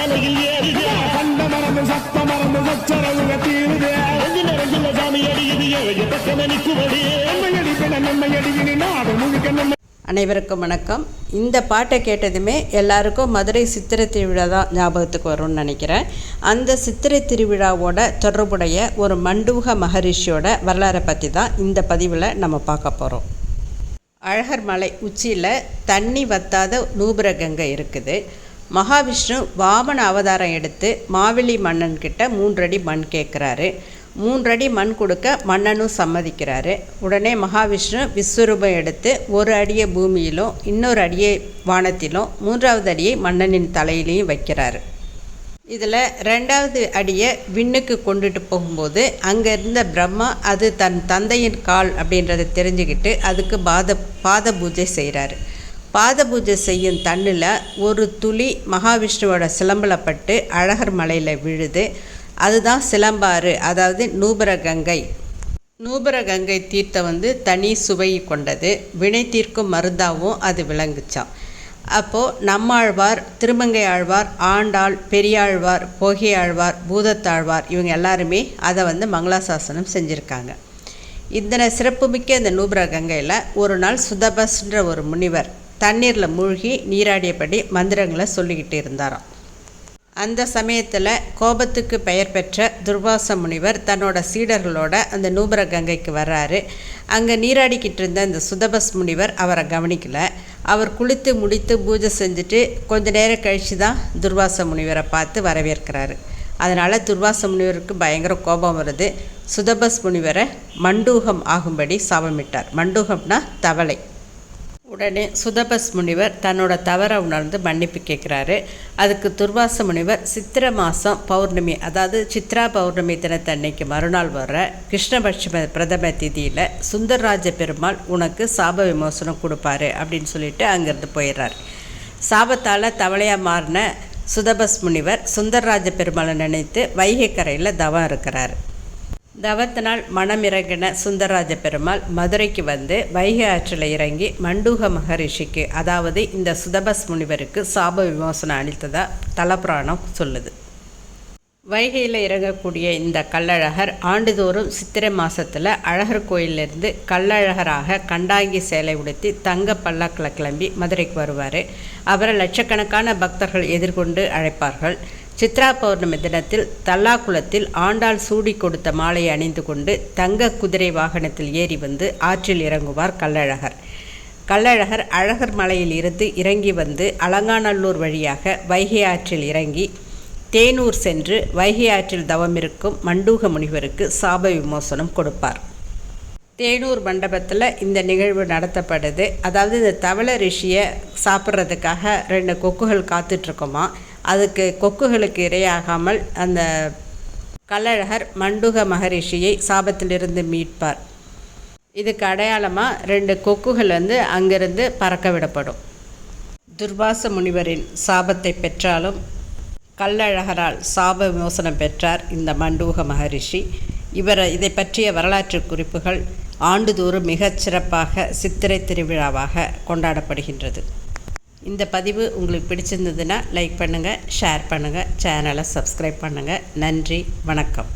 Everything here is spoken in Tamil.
மலையில் ஏறுதே கண்ட மறந்து சத்த மறந்து சச்சரவுக தீருதே நிறைஞ்சுள்ள சாமி அடிக்குது பக்கமணிக்குவதே நம்மையடிவினி நாடு முழுக்க நம்ம. அனைவருக்கும் வணக்கம். இந்த பாட்டை கேட்டதுமே எல்லாருக்கும் மதுரை சித்திரை திருவிழா தான் ஞாபகத்துக்கு வரும்னு நினைக்கிறேன். அந்த சித்திரை திருவிழாவோட தொடர்புடைய ஒரு மண்டூக மகரிஷியோட வரலாறை பற்றி தான் இந்த பதிவில் நம்ம பார்க்க போகிறோம். அழகர் மலை உச்சியில் தண்ணி வத்தாத நூபுர கங்கை இருக்குது. மகாவிஷ்ணு வாமன அவதாரம் எடுத்து மாவெளி மன்னன்கிட்ட 3 அடி மண் கேட்குறாரு. 3 அடி மண் கொடுக்க மன்னனும் சம்மதிக்கிறாரு. உடனே மகாவிஷ்ணு விஸ்வரூபம் எடுத்து 1 அடியை பூமியிலும் இன்னொரு அடியை வானத்திலும் 3வது அடியை மன்னனின் தலையிலையும் வைக்கிறாரு. இதில் 2வது அடியை விண்ணுக்கு கொண்டுட்டு போகும்போது அங்கே இருந்த பிரம்மா அது தன் தந்தையின் கால் அப்படின்றத தெரிஞ்சுக்கிட்டு அதுக்கு பாத பூஜை செய்கிறாரு. பாத பூஜை செய்யும் தண்ணில் ஒரு துளி மகாவிஷ்ணுவோட சிலம்பில் பட்டு அழகர் மலையில் விழுது. அதுதான் சிலம்பாறு, அதாவது நூபுர கங்கை. நூபுர கங்கை தீர்த்தம் தனி சுவை கொண்டது. வினை தீர்க்கும் மருந்தாகவும் அது விளங்குச்சான். அப்போது நம்மாழ்வார், திருமங்கை ஆழ்வார், ஆண்டாள், பெரியாழ்வார், போகை ஆழ்வார், பூதத்தாழ்வார் இவங்க எல்லாருமே அதை மங்களாசாசனம் செஞ்சுருக்காங்க. இந்த சிறப்புமிக்க இந்த நூபுர கங்கையில் ஒரு நாள் சுதபஸ்ன்ற ஒரு முனிவர் தண்ணீரில் மூழ்கி நீராடியபடி மந்திரங்களை சொல்லிக்கிட்டு இருந்தாராம். அந்த சமயத்தில் கோபத்துக்கு பெயர் பெற்ற துர்வாச முனிவர் தன்னோட சீடர்களோட அந்த நூபுர கங்கைக்கு வர்றாரு. அங்கே நீராடிக்கிட்டு இருந்த இந்த சுதபஸ் முனிவர் அவரை கவனிக்கல. அவர் குளித்து முடித்து பூஜை செஞ்சுட்டு கொஞ்ச நேரம் கழித்து தான் துர்வாச முனிவரை பார்த்து வரவேற்கிறாரு. அதனால் துர்வாச முனிவருக்கு பயங்கர கோபம் வருது. சுதபஸ் முனிவரை மண்டூகம் ஆகும்படி சாபமிட்டார். மண்டூகம்னா தவளை. உடனே சுதபஸ் முனிவர் தன்னோட தவறை உணர்ந்து மன்னிப்பு கேட்குறாரு. அதுக்கு துர்வாச முனிவர் சித்திரை மாதம் பௌர்ணமி, அதாவது சித்ரா பௌர்ணமி தினத்தன்னைக்கு மறுநாள் வர்ற கிருஷ்ணபட்ச பிரதம திதியில் சுந்தரராஜ பெருமாள் உனக்கு சாப விமோசனம் கொடுப்பாரு அப்படின்னு சொல்லிட்டு அங்கேருந்து போயிடுறார். சாபத்தால் தவளையாக மாறின சுதபஸ் முனிவர் சுந்தரராஜ பெருமாளை நினைத்து வைகை கரையில் தவம் இருக்கிறார். தவத்தினால் மனமிறங்கின சுந்தரராஜ பெருமாள் மதுரைக்கு வந்து வைகை ஆற்றில் இறங்கி மண்டூக மகரிஷிக்கு, அதாவது இந்த சுதபஸ் முனிவருக்கு சாப விமோசனம் அளித்ததாக தலப்புராணம் சொல்லுது. வைகையில் இறங்கக்கூடிய இந்த கள்ளழகர் ஆண்டுதோறும் சித்திரை மாதத்தில் அழகர் கோயிலிருந்து கள்ளழகராக கண்டாங்கி சேலை உடுத்தி தங்க பல்லாக்கில் கிளம்பி மதுரைக்கு வருவார். அவரை லட்சக்கணக்கான பக்தர்கள் எதிர்கொண்டு அழைப்பார்கள். சித்ரா பௌர்ணமி தினத்தில் தல்லாக்குளத்தில் ஆண்டாள் சூடி கொடுத்த மாலையை அணிந்து கொண்டு தங்க குதிரை வாகனத்தில் ஏறி வந்து ஆற்றில் இறங்குவார் கள்ளழகர். கள்ளழகர் அழகர் மலையில் இருந்து இறங்கி வந்து அலங்காநல்லூர் வழியாக வைகை ஆற்றில் இறங்கி தேனூர் சென்று வைகை ஆற்றில் தவமிருக்கும் மண்டூக முனிவருக்கு சாப விமோசனம் கொடுப்பார். தேனூர் மண்டபத்தில் இந்த நிகழ்வு நடத்தப்படுது. அதாவது இந்த தவளை ரிஷியை சாப்பிட்றதுக்காக 2 கொக்குகள் காத்துட்ருக்கோமா. அதுக்கு கொக்குகளுக்கு இரையாகாமல் அந்த கள்ளழகர் மண்டூக மகரிஷியை சாபத்திலிருந்து மீட்பார். இதுக்கு அடையாளமாக 2 கொக்குகள் அங்கிருந்து பறக்க விடப்படும். துர்வாச முனிவரின் சாபத்தை பெற்றாலும் கள்ளழகரால் சாப விமோசனம் பெற்றார் இந்த மண்டூக மகரிஷி. இதை பற்றிய வரலாற்று குறிப்புகள் ஆண்டுதோறும் மிகச்சிறப்பாக சித்திரை திருவிழாவாக கொண்டாடப்படுகின்றது. இந்த பதிவு உங்களுக்கு பிடிச்சிருந்ததுன்னா லைக் பண்ணுங்கள், ஷேர் பண்ணுங்கள், சேனலை சப்ஸ்கிரைப் பண்ணுங்கள். நன்றி, வணக்கம்.